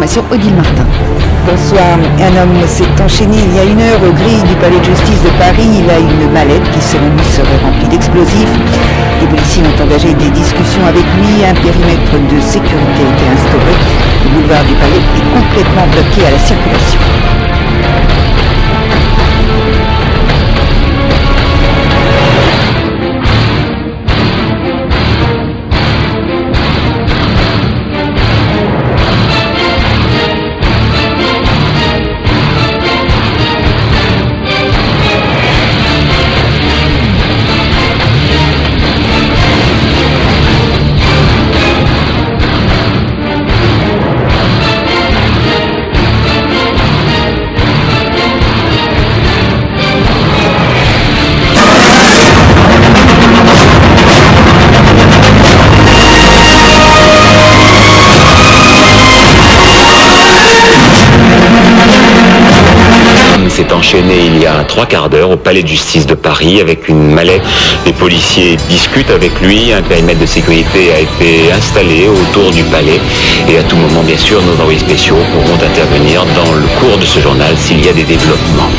informations, Odile Martin. Bonsoir. Un homme s'est enchaîné il y a 1 heure aux grilles du palais de justice de Paris. Il a une mallette qui, selon lui, serait remplie d'explosifs. Les policiers ont engagé des discussions avec lui. Un périmètre de sécurité a été instauré. Le boulevard du Palais est complètement bloqué à la circulation. S'est enchaîné il y a 3/4 d'heure au palais de justice de Paris avec une mallette. Les policiers discutent avec lui. Un périmètre de sécurité a été installé autour du palais et à tout moment, bien sûr, nos envoyés spéciaux pourront intervenir dans le cours de ce journal s'il y a des développements.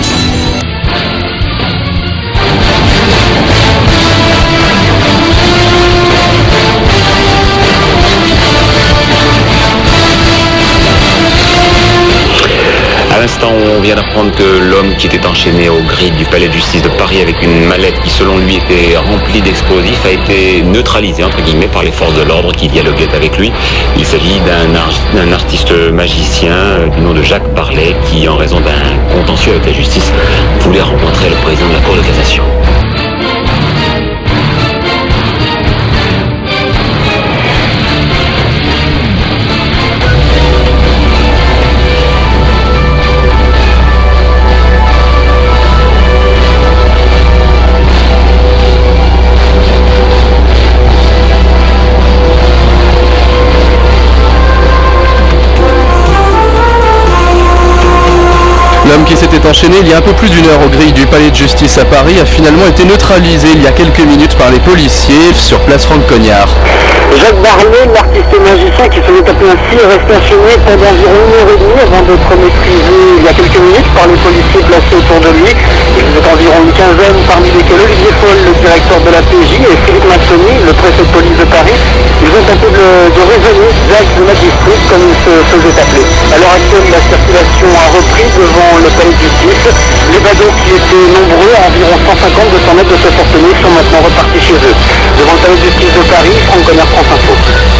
À l'instant, on vient d'apprendre que l'homme qui était enchaîné aux grilles du palais de justice de Paris avec une mallette qui, selon lui, était remplie d'explosifs, a été neutralisé, entre guillemets, par les forces de l'ordre qui dialoguaient avec lui. Il s'agit d'un artiste magicien du nom de Jacques Parlet qui, en raison d'un contentieux avec la justice, voulait rencontrer le président de la Cour de cassation. L'homme qui s'était enchaîné il y a un peu plus d'1 heure aux grilles du palais de justice à Paris a finalement été neutralisé il y a quelques minutes par les policiers sur place Franck-Cognard. Jacques Parlet, l'artiste magicien qui se fait appeler ainsi, est resté enchaîné pendant environ 1h30 avant d'être maîtrisé il y a quelques minutes par les policiers placés autour de lui. Ils étaient environ une quinzaine, parmi lesquels Olivier Foll, le directeur de la PJ, et Philippe Massoni, le préfet de police de Paris. Ils ont tenté de raisonner Jacques de Magistris, comme il se faisait appeler. À l'heure actuelle, la circulation a repris devant le palais de justice. Les badauds qui étaient nombreux, à environ 150-200 mètres de ce forcené, sont maintenant repartis chez eux. Devant le palais de justice de Paris, Franck-Cognard, France Info.